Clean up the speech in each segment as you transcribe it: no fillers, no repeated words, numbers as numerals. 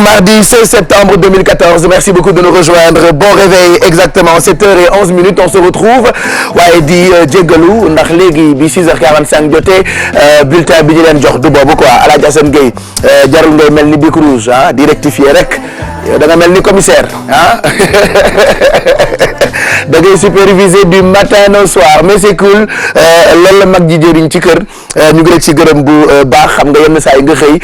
mardi 16 septembre 2014. Merci beaucoup de nous rejoindre. Bon réveil, exactement 7h11. On se retrouve waaye di jéggalu ndax léegi bi 6h45 jotee bulletin bi ñu leen jox du boobu quoi Alaaji Assane Gueye jarul ngay mel ni bic rouge ah di rectifier rek da nga mel ni commissaire ah da ngay superviser du matin au soir mais c'est cool loolu la mag ji jëriñ ci kër ñu ngi rek ci gërëm bu baax xam nga yenn saa yi nga xëy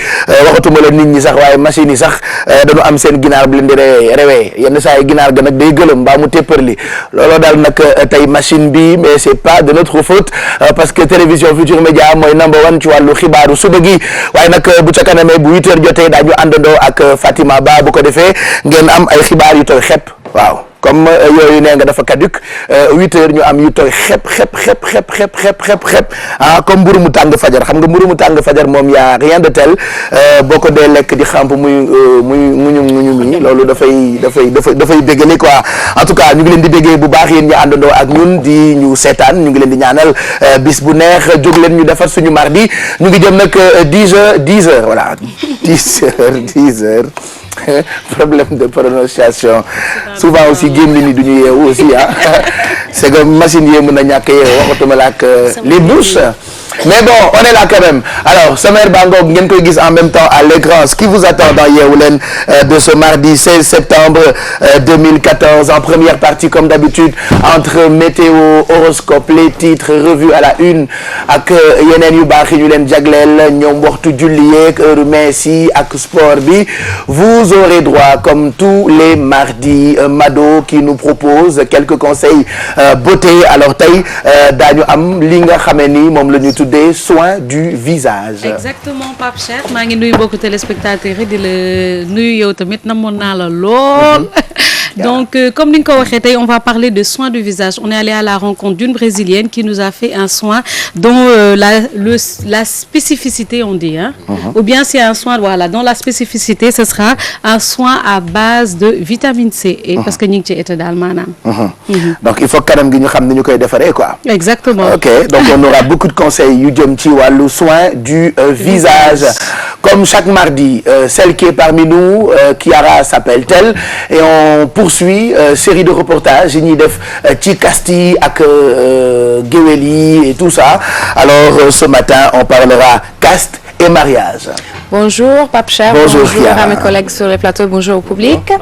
waxatuma la nit ñi sax waaye machine yi sax dañu am seen ginaar bu leen di rewee yenn saa yi ginaar ga nag day gëlëm mbaa mu tépparli looloo daal nag tey machine bi mais c'est pas de notre faute parce que télévision Futurs Médias mooy number one ci wàllu xibaaru suba gi waaye nag bu ca kanamee bu 8h jotee daañu àndandoo ak Fatima Ba bu ko defee ngeen am ay xibaar yu tooy xepp waaw comme yooyu nee nga dafa caduc 8h ñu am yu tooy xep ah comme mburu mu tàng fajar xam nga mburu mu tàng fajar moom yaa rien de tel boo ko dee lekk di xamp muy mi loolu dafay béggale quoi en tout cas ñu ngi leen di béggee bu baax yéen ñu àndandoo ak ñun di ñu seetaan ñu ngi leen di ñaanal bis bu neex jóg leen ñu defar suñu mardi ñu ngi jëm nag 10h voilà 10h problème de prononciation souvent aussi gémmiñ ni du ñu yeewu aussi ah c'est que machine yee mën a ñàkk yeewu waxatuma la ak les bouches mais bon on est là quand même alors sommaire baa ngoog ngeen koy gis en même temps à l'écran ce qui vous attend dans Yeewu Leen de ce mardi 16 septembre 2014 en première partie comme d'habitude entre météo horoscope les titres revue à la une ak yeneen yu baax yi ñu leen jagleel ñoom waxtu julli yeeg heure messi ak sport bi vous aurez droit comme tous les mardis Mado qui nous propose quelques conseils beauté alors tey daañu am li nga xamee ni moom la ñu des soins du visage. Exactement Pape Cheikh maa ngi nuyu mbokku téléspectateurs yi di la nuyu yow tamit namoon naa la lool. Donc comme ni nga ko waxee tey on va parler de soins du visage on est allé à la rencontre d'une brésilienne qui nous a fait un soin dont la spécificité on dit hein ou bien c'est un soin voilà dont la spécificité ce sera un soin à base de vitamine C et parce que ñu ngi ci état daal maanaam. Donc il faut kanam gi ñu xam ni ñu koy defaree quoi. Exactement. Ok donc on aura beaucoup de conseils yu jëm ci wàllu soin du visage comme chaque mardi celle qui est parmi nous Kiara s'appelle-t-elle et on poursuit série de reportages yi ñuy def ci kasti ak géwél yi et tout ça alors ce matin on parlera caste et mariage. Bonjour Pape Cheikh, bonjour à mes collègues sur le plateau, bonjour au public.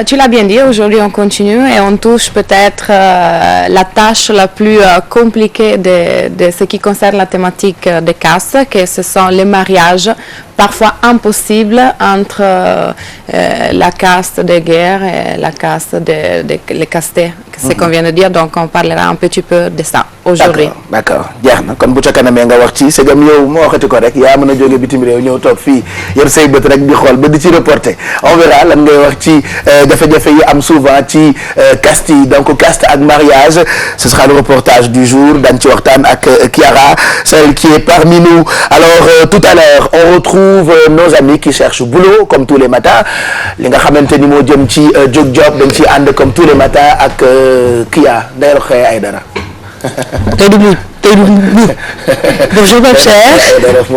Tu l'as bien dit, aujourd'hui on continue et on touche peut-être la tâche la plus compliquée de ce qui concerne la thématique des castes, que ce sont les mariages parfois impossibles entre la caste de guerre et la caste les castés, c'est ce qu'on vient de dire, donc on parlera un petit peu de ça aujourd'hui. D'accord jeex na kon bu ca kanamee nga wax ci segam yow moo waxati ko rek yaa mën a jóge bitim réew ñëw toog fii yor say bët rek di xool ba di ci reporter on verra lan ngay wax ci jafe-jafe yi am souvent ci caste yi donc caste ak mariage ce sera le reportage du jour dañ ci waxtaan ak Kiara celle qui est parmi nous alors tout à l'heure on retrouve nos amis qui cherchent boulot comme tous les matins li nga xamante ni moo jëm ci jóg job dañ ci ànd comme tous les matins ak Kia Ndeye Rokhaya Aïdara Bonjour Pape Cheikh.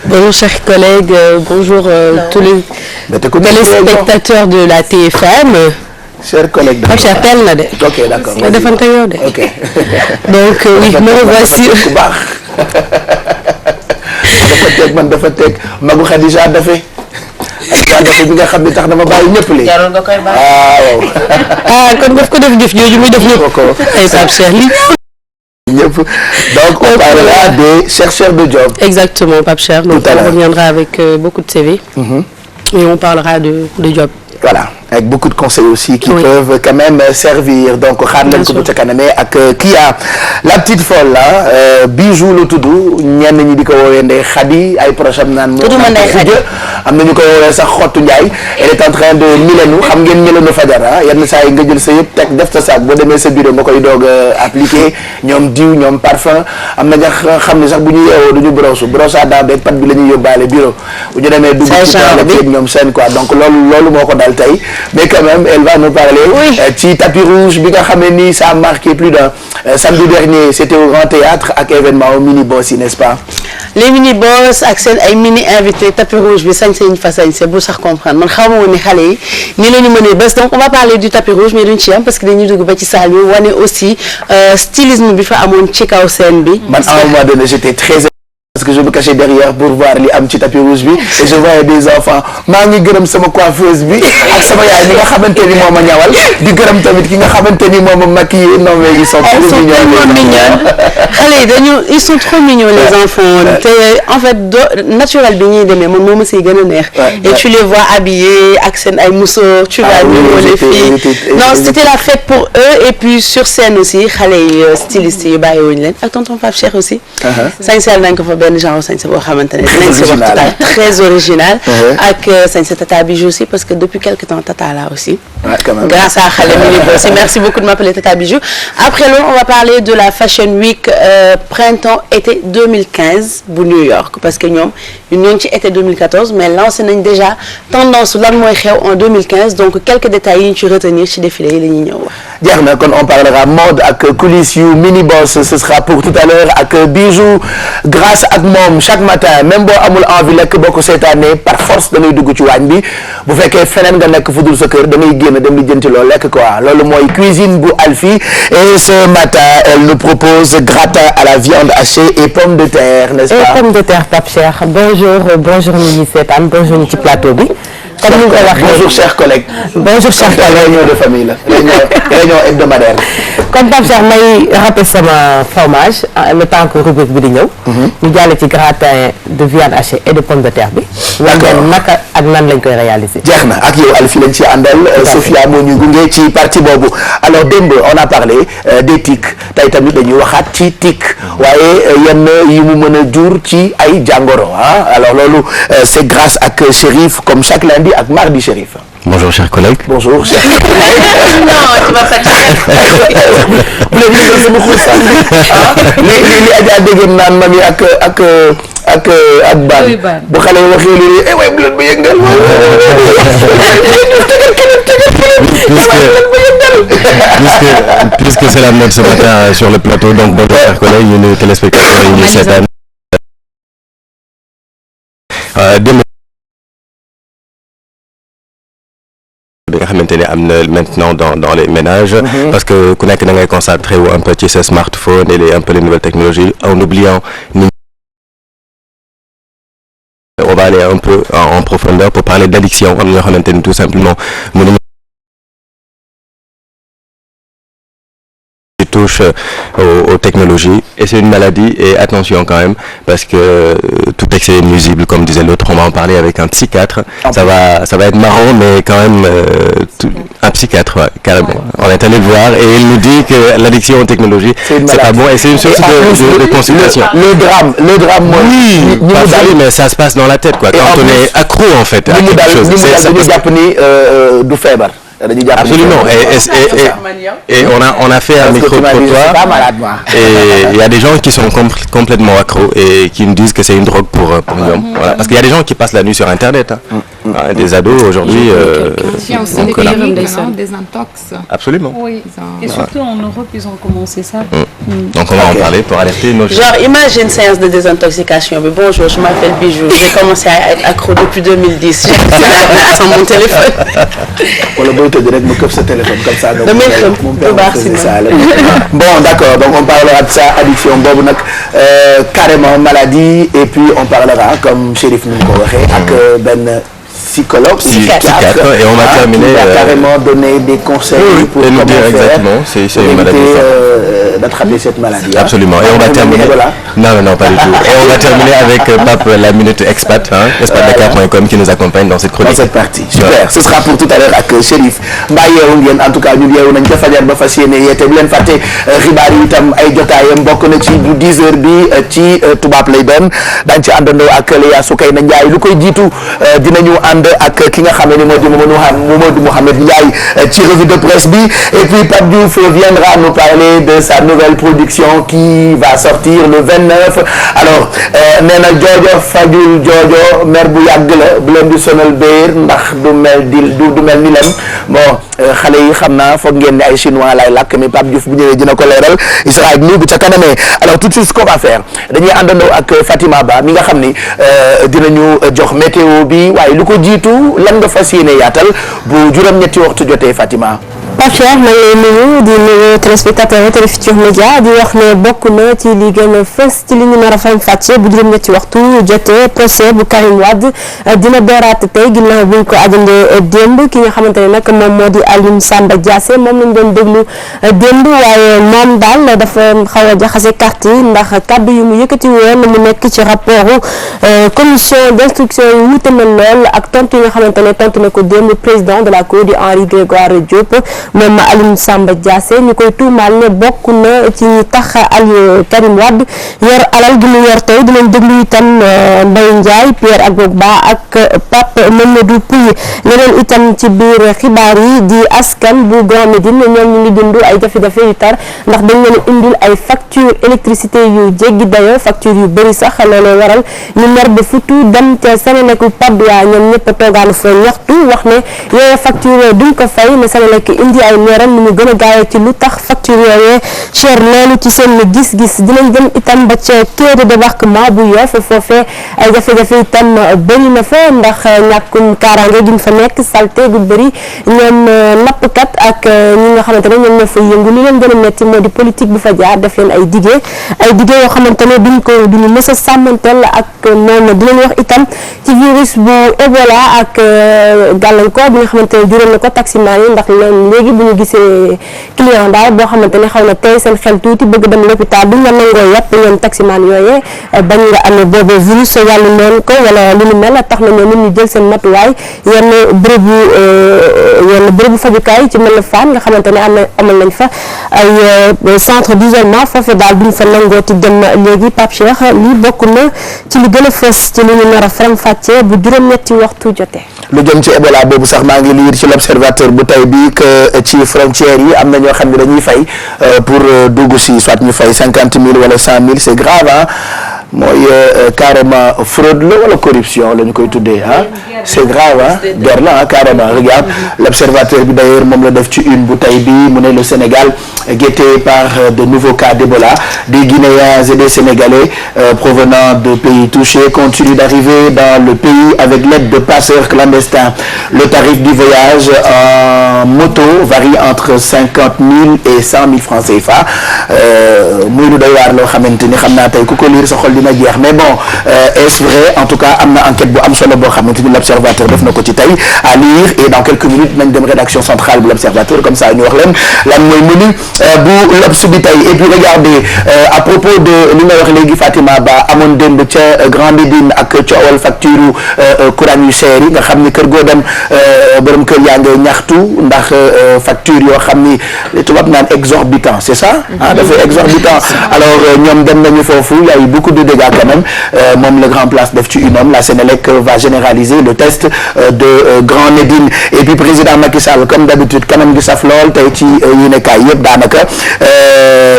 Bonjour chers collègues, bonjour tous les téléspectateurs de la TFM. Chers collègues. Pape Cheikh teel na de. Ok d'accord. ma defante yow de. Ok. Donc oui me voici. dafa teg magu Khadija dafe. dafa bi nga xam ne tax na ma bàyyi ñëpp li jarul nga koy baax. waaw. kon daf ko def jëf jooju muy def ñëpp. ay Pape Cheikh li ñëpp donc on parlera des chercheurs de job. Exactement Pape Cheikh. Donc on reviendra avec beaucoup de CV. Et on parlera de job. Voilà avec beaucoup de conseils aussi qui peuvent quand même servir donc xaar leen ko bu ca kanamee ak Kia la petite folle là Bijou la tudd ñenn ñi di ko woowee Ndeye Khady ay proches am naan moo am na ñu koy woowee sax Xottu Ndiaye elle est en train de milenu xam ngeen milenu fajar ah yenn saa yi nga jël sa yëpp teg def sa sac boo demee sa bureau nga koy doog appliqué ñoom diw ñoom parfum am na nga xam ne sax bu ñu yeewoo du ñu brosse à dents beeg pat bi la ñuy yóbbaale bureau bu ñu demee dugg ci toilette ñoom seen quoi donc loolu moo ko dal tey mais quand même elle va nous parler ci tapis rouge bi nga xam ne ni ça a marqué plus d'un samedi dernier c'était au Grand Théâtre ak événement au mini boss yi n'est-ce pas les mini boss ak seen ay mini invité tapis rouge bi sañ sañse ñu fa sañse bu sax comprendre man xaw ma woon ne xale yi nii la ñu mënee bés donc on va parler du tapis rouge mais duñ ci am parce que dañuy dugg ba ci salle bi wane aussi stylisme bi fa amoon ci kaw scène bi. man à un moment donné j'étais très parce que je me cachais derrière pour voir li am ci tapis rouge bi et je voyais des enfants maa ngi gërëm sama coiffeuse bi ak sama yaay mi nga xamante ni moo ma ñawal di gërëm tamit ki nga xamante ni moo ma maquillé non mais ils sont trop mignons xale yi dañu ils sont trop mignons les enfants te en fait naturel bi ñuy demee man moo ma siy gën a neex et tu les vois habillés ak seen ay musoor tu vois les filles non c'était la fête pour eux et puis sur scène aussi xale yi stylistes yi bàyyiwuñu leen ak tonton Pape Cheikh aussi sañseel nañ ko fa benn genre sañse boo xamante ne dinañ si wax très original ak sañse Tata Bijou aussi parce que depuis quelque temps Tata là aussi grâce à xale mi ngi aussi merci beaucoup de m'appeler Tata Bijou après loolu on va parler de la Fashion Week printemps-été 2015 bu New York parce que ñoom ñoo ngi ci été 2014 mais lancé nañ déjà tendance lan mooy xew en 2015 donc quelques détails yi ñu ci retenir ci défilé yi la ñuy ñëw wax jeex na kon on parlera mode ak coulisses yu Mini Boss ce sera pour tout à l'heure ak Bijou grâce ak moom chaque matin même boo amul envie lekk boo ko seetaanee par force da ngay dugg ci waañ bi bu fekkee feneen nga nekk fu dul sa kër da ngay génn dem di jënti loo lekk quoi loolu mooy cuisine bu Alfie et ce matin elle nous propose gratin à la viande hachée et pommes de terre n'est-ce pas? Et pommes de terre Pape Cheikh bonjour ñi ñuy seetaan bonjour ñi ci plateau bi. comme ni nga ko waxee bonjour chers collègues. bonjour chers collègues réunion de famille la réunion hebdomadaire. comme Pape Cheikh may rappel sama fromage le temps que rubrique bi di ñëw. ñu jàll ci gratin de viande hachée et de pommes de terre bi. d'accord naka ak nan lañ koy réaliser. jeex na ak yow Alfie lañ ci àndal. Sophia moo ñu gunge ci partie boobu. alors démb on a parlé des tics tey tamit dañuy waxaat ci tic waaye yenn yi mu mën a jur ci ay jàngoro ah alors loolu c'est grâce ak Chérif comme chaque lundi ak mardi Chérif. Bonjour chers collègues. Bonjour chers collègues. non tu vas pas li Adja dégg naan mami ak baan bu xale yi waxee lu eh way bu leen ba yëngal puisque c'est la mode ce matin sur le plateau donc bonjour chers collègues ñu nuyu téléspectateurs yi ñu seetaan bi nga xamante ne am na maintenant dans les ménages parce que ku nekk da ngay concentré wu un peu ci sa smartphone et un peu les nouvelles technologies en oubliant on va aller un peu en profondeur pour parler d'addiction am na ñoo xamante ni tout simplement mënuñu touche aux technologies et c'est une maladie et attention quand même parce que tout excès est nuisible comme disait l'autre on va en parler avec un psychiatre ça va être marrant mais quand même un psychiatre ouais, carrément on est allé le voir et il nous dit que l'addiction aux technologies c'est pas bon et c'est une source de consultation le drame moi oui parfois mais ça se passe dans la tête quoi quand on est accro en fait à quelque chose c'est ça jàpp ni du feebar absolument et on a fait un micro-trottoir et il y a des gens qui sont complètement accros et qui nous disent que c'est une drogue pour ñoom voilà parce qu'il y a des gens qui passent la nuit sur internet des ados aujourd'hui donc voilà des intox absolument oui et surtout en Europe ils ont commencé ça donc on va en parler pour alerter nos genre imagine séance de désintoxication mais bonjour je m'appelle Bijou j'ai commencé à être accro depuis 2010 j'ai sans mon téléphone tëdd rek ma këf sa téléphone comme ça donc bon d'accord donc on parlera de ça addiction boobu nag carrément maladie et puis on parlera comme Chérif ni mu ko waxee ak benn psychologue psychiatre et on va terminer carrément donner des conseils pour nous dire exactement c'est une maladie d'attraper cette maladie absolument et on va terminer non pas du tout et on va terminer avec Pape la minute expat expatdakar.com qui nous accompagne dans cette chronique dans cette partie super ce sera pour tout à l'heure ak Chérif mbaa yeewu ngeen en tout cas ñun yeewu nañ ca fajar ba fas yéene yeete bu leen fàtte xibaar yi itam ay jotaayam bokk na ci bu 10 heures bi ci tubaab lay doon daañu ci àndandoo ak Léa Soukayna Ndiaye lu koy jiitu dinañu ànd ànd ak ki nga xam ne moo di Mamadou Mouhamed Ndiaye ci revue de presse bi et puis Pape Diouf viendra nous parler de sa nouvelle production qui va sortir le 29 alors nee na joojo fajul joojo mer bu yàgg la bu leen di sonal béer ndax du mel ni lem bon xale yi xam naa foog ngeen ne ay chinois lay làkk mais Pape Diouf bu ñëwee dina ko leeral il sera avec nous bu ca kanamee alors tout de suite ce qu'on va faire dañuy àndandoo ak Fatima Ba mi nga xam ni dinañu jox météo bi waaye lu ko jiitu lan nga fas yéene yaatal bu juróom-ñetti waxtu jotee Fatima. Pape Cheikh maa ngi lay nuyu di nuyu téléspectateur Télé Futurs Médias di wax ne bokk na ci li gën a fës ci li ñu nar a faram-fàccee bu juróom-ñetti waxtu jotee procès bu Karim Wade dina dooraat tey ginnaaw bu ñu ko ajandee démb ki nga xamante ne nag moom moo di Alioune Samba Diassé moom lañ doon déglu démb waaye moom daal dafa xaw a jaxase carte yi ndax kaddu yu mu yëkkati woon mu nekk ci rapportu commission d'instruction yi wuute na lool ak tontu yi nga xamante ne tontu na ko démb président de la Cour di Henri Grégoire Diop. moom Alioune Samba Diassé ñu koy tuumaal ne bokk na ci tax Aliou Karim Wade yor alal gi mu yor tey dinañ déglu itam Mbaye Ndiaye Pierre Agbogba ak Pape Mamadou Pouye leneen itam ci biir xibaar yi di askan bu Grand Médine ñoom ñu ngi dund ay jafe-jafe yu tar ndax dañ leen indil ay facture électricité yu jéggi dayo facture yu bëri sax looloo waral ñu mer ba futu dem ca Senelec Patte d'Oie ñoom ñëpp a toogaan fa ñaxtu wax ne yooyu facture duñ ko fay ne Senelec indi ay leeral ni mu gën a gaawee ci lu tax facture yooyee cher loolu ci seen gis-gis dinañ dem itam ba ca quai de débarquement bu Yoff foofee ay jafe-jafe itam bëri na fa ndax ñàkkum kaaraange gi ñu fa nekk salté gu bëri ñoom nappkat ak ñi nga xamante ne ñoom ñoo fa yëngu li leen gën a metti moo di politique bu fa jaar def leen ay dige yoo xamante ne duñu mës a sàmmanteel ak moom dinañ wax itam ci virus bu Ebola ak gàllankoor bi nga xamante ne jural na ko taximan yi ndax léegi bu ñu gisee client daal boo xamante ne xaw na tey seen xel tuuti bëgg dem l'hôpital duñ la nangoo yàpp ñoom taximan yooyee bañ nga amee boobu virus wàllu noonu ko wala lu ñu mel tax na ñoom nit ñu jël seen matuwaay yenn bërëbu fajukaay ci mel ne Fann nga xamante ne amal nañ fa ay centre d'isolement foofu daal duñ fa nangooti dem léegi Pape Cheikh lii bokk na ci li gën a fës ci li ñu nar a faram-fàccee bu juróom-ñetti waxtu jotee. lu jëm ci Ebola boobu sax maa ngi lire ci l'observateur bu tey bi que ci frontières yi am na ñoo xam ne dañuy fay pour dugg si soit ñu fay 50 000 wala 100 000 c'est grave ah mooy carrément fraude la wala corruption la ñu koy tuddee ah c'est grave ah der la ah carrément regarde l'observateur bi d'ailleurs moom la def ci une bu tey bi mu ne le Sénégal guetté par de nouveaux cas d'Ebola des Guinéens et des Sénégalais provenant de pays touchés continuent d'arriver dans le pays avec l'aide de passeurs clandestins. Le tarif du voyage en moto varie entre 50 000 et 100 000 francs CFA muy lu doy waar loo xamante ni xam naa tey ku ko lire sa xol dina jeex mais bon est-ce vrai en tout cas am na enquête bu am solo boo xamante ni l'observateur def na ko ci tey à lire et dans quelques minutes nañ dem rédaction centrale bu l'observateur comme ça ñu wax leen lan mooy menu bu L'Obs bi tey et puis regardez à propos de li nga wax léegi Fatima Ba amoon démb ca Grand Médine ak coowal facture courant yu seer yi nga xam ni kër goo dem borom kër yaa ngay ñaxtu ndax facture yoo xam ni tubaab naan exorbitant c'est ça ah dafay exorbitant alors ñoom dem nañu foofu y a eu beaucoup de dégâts quand même moom le Grand Place def ci une homme la Sénélec va généraliser le test de Grand Médine et puis président Macky Sall comme d'habitude kanam gi saf lool tey ci yéenekaay yëpp daanaka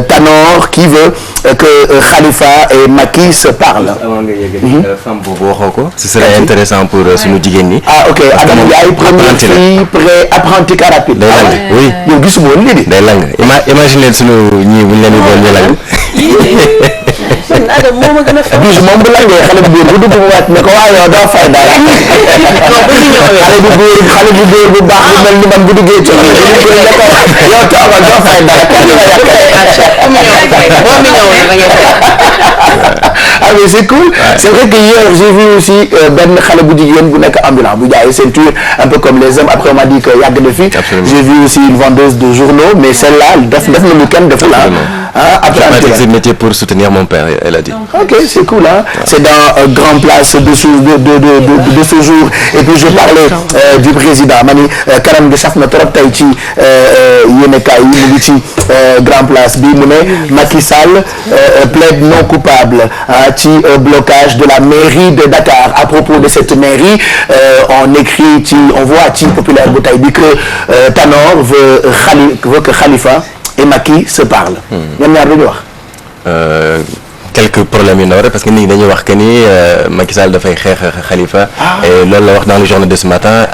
Tanor qui veut que Khalifa et Macky se parlent. avant nga yeggali femme boobu waxoo ko. ce serait intéressant pour suñu jigéen ñi. ah ok Adam Ndiaye première fille apprenti car rapide. day lang oui yow gisuma woon lii de. day lang imagine suñu ñii buñ leen di doon ñu lang. Adam moo ma gën a fa. bis moom bu langee xale bu góor bu dugg mu wàcc ne ko waaye yow doo fay dara. xale bu góor bu baax bu mel ni man bu duggee ci yow toogal doo fay dara kenn du la ah mais c'est cool c'est vrai que hier j'ai vu aussi benn xale bu jigéen bu nekk ambulant bu jaay ceinture un peu comme les hommes après on m'a dit que yàgg na fi j'ai vu aussi une vendeuse de journaux mais celle-là def na lu kenn deful apprenti ce métier pour soutenir mon père elle a dit ok c'est cool hein c'est dans Grand Place de ce jour et puis je parlais du président ma ni kanam gi saf na trop tey ci yéenekaay yi mu ngi ci Grand Place bi mu ne Macky Sall plaide non coupable ci blocage de la mairie de Dakar. À propos de cette mairie, on voit ci populaire bu tey bi que Tanor veut que Khalifa et Macky se parlent. ñoom ñaar lu ñu wax. Quelques problèmes yu ndaw rek parce que nit ñi dañuy wax que ni Macky Sall dafay xeex Khalifa. et loolu la wax dans le journal de ce matin.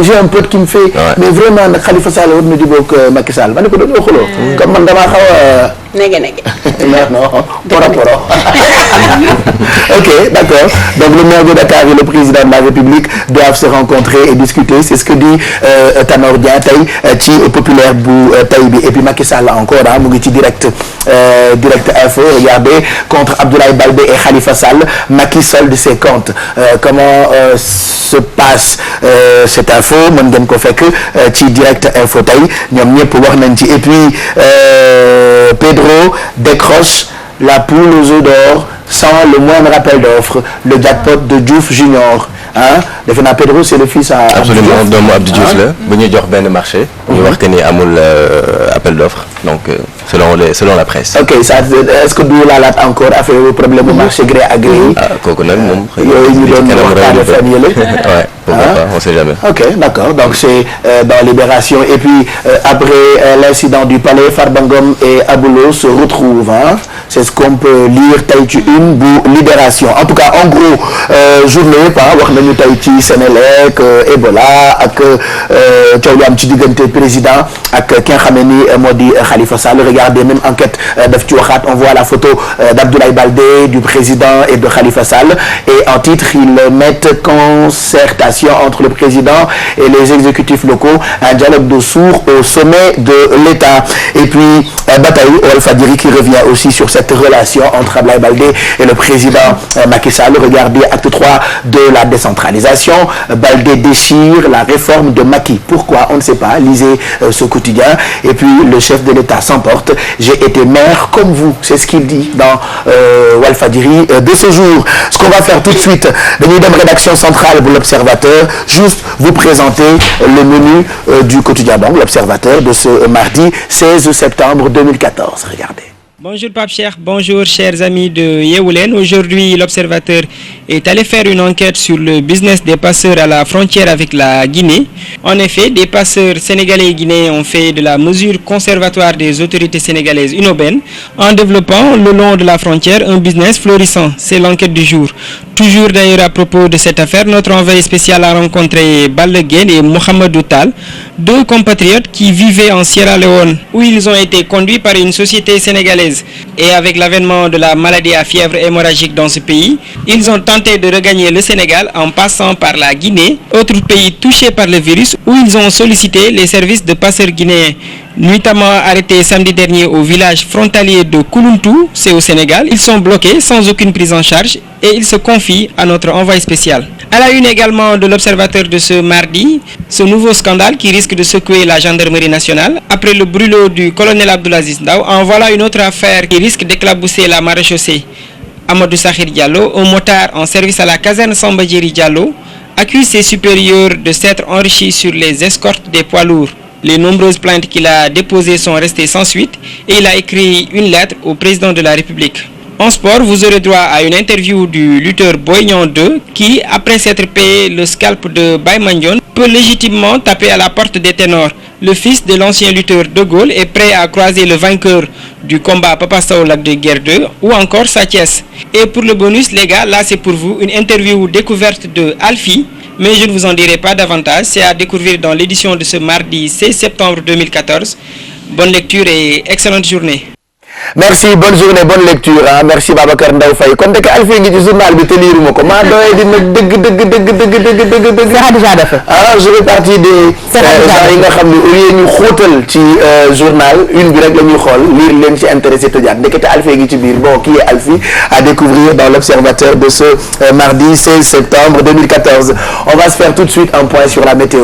j'ai un pote qui me fait. mais vraiment nag Khalifa Sall war na jubóog Macky Sall ma ne ko doon xuloo. comme man damaa xaw a. nege. non poro. Ok, d'accord. Donc le maire de Dakar et le président de la République doivent se rencontrer et discuter. C'est ce que dit Tanor Dieng tey ci populaire bu tey bi et puis Macky Sall encore mu ngi ci direct info. Regardez, contre Abdoulaye Baldé et Khalifa Sall, Macky solde ses comptes. Comment se passe cette info mën ngeen ko fekk ci direct info tey ñoom ñëpp wax nañ ci et puis Pedro décroche la poule aux œufs d'or sans le moindre appel d'offres, le jackpot de Diouf Junior. defe naa Pedro c'est le fils à. absolument doomu Abdou Diouf la bu ñuy jox benn marché. ñu wax que ni amul appel d'offres donc selon la presse. ok ça est-ce que du laalaat encore affaire problème bu marché gré à gré yi. kooku nag moom. yooyu ñu doon waxtaane fan yële. ouais pourquoi pas on sait jamais. ok d'accord donc c'est dans Libération et puis après l'incident du palais Farba Ngom et Aboulo se retrouvent c'est ce qu'on peut lire tey ci une bu Libération en tout cas en gros journée wax nañu tey ci Sénélec Ebola ak coow lu am ci diggante président ak ki nga xam ne ni moo di Khalifa Sall. Regardez même enquête daf ci waxaat on voit la photo d'Abdoulaye Baldé du président et de Khalifa Sall et en titre ils mettent concertation entre le président et les exécutifs locaux, un dialogue de sourds au sommet de l'État. Et puis Bataille Walfadjri qui revient aussi sur cette relation entre Abdoulaye Baldé et le président Macky Sall. Regardez acte 3 de la décentralisation. Baldé déchire la réforme de Macky. Pourquoi? On ne sait pas. Lisez ce quotidien. Et puis le chef de l'État s'emporte. J'ai été maire comme vous. C'est ce qu'il dit dans Walfadjri de ce jour. Ce qu'on va faire tout de suite, dañuy dem rédaction centrale pour l'Observateur, juste vous présenter le menu du quotidien donc l'Observateur de ce mardi 16 septembre 2014. Regardez. Bonjour Pape Cheikh, bonjour chers amis de Yeewu Leen. Aujourd'hui, l'Observateur est allé faire une enquête sur le business des passeurs à la frontière avec la Guinée. En effet, des passeurs sénégalais et guinéens ont fait de la mesure conservatoire des autorités sénégalaises une aubaine en développant le long de la frontière un business florissant. C'est l'enquête du jour. Toujours d'ailleurs à propos de cette affaire, notre envoyé spécial a rencontré Balla Gueye et Mohamedou Tall, deux compatriotes qui vivaient en Sierra Leone, où ils ont été conduits par une société sénégalaise. Et avec l'avènement de la maladie à fièvre hémorragique dans ce pays, ils ont tenté de regagner le Sénégal en passant par la Guinée, autre pays touché par le virus, où ils ont sollicité les services de passeurs guinéens. Nuitamment arrêtés samedi dernier au village frontalier de Koulountou, c'est au Sénégal, ils sont bloqués sans aucune prise en charge et ils se confient à notre envoyé spécial. À la une également de l'Observateur de ce mardi, ce nouveau scandale qui risque de secouer la gendarmerie nationale. Après le brûlot du colonel Abdoulaziz Ndaw, en voilà une autre affaire qui risque d'éclabousser la maréchaussée. Amadou Sakhir Diallo, un motard en service à la caserne Samba Diéry Diallo, accuse ses supérieurs de s'être enrichis sur les escortes des poids lourds. Les nombreuses plaintes qu'il a déposées sont restées sans suite et il a écrit une lettre au président de la République. En sport, vous aurez droit à une interview du lutteur Boy Niang 2 qui, après s'être payé le scalp de Baye Mandione, peut légitimement taper à la porte des ténors. Le fils de l'ancien lutteur De Gaulle est prêt à croiser le vainqueur du combat Papa Sow Lac de Guerre 2 ou encore Sa Thiès. Et pour le bonus, les gars, là c'est pour vous, une interview découverte de Alfie. Mais je ne vous en dirai pas davantage, c'est à découvrir dans l'édition de ce mardi 16 septembre 2014. Bonne lecture et excellente journée. Merci, bonne journée, bonne lecture. Merci Babacar Ndaw Faye. Kon dëkk Alfie ngi ci journal bi te liiruma ko maa doyee di nag dëgg. Ça a déjà fait. Je fais partie des gens yi nga xam ne au lieu ñu xóotal ci journal une bi rek la ñuy xool lire leen ci intéressé tëjaat ndekete Alfie ngi ci biir. Bon, qui est Alfie à découvrir dans l'Observateur de ce mardi 16 septembre 2014. On va se faire tout de suite un point sur la météo.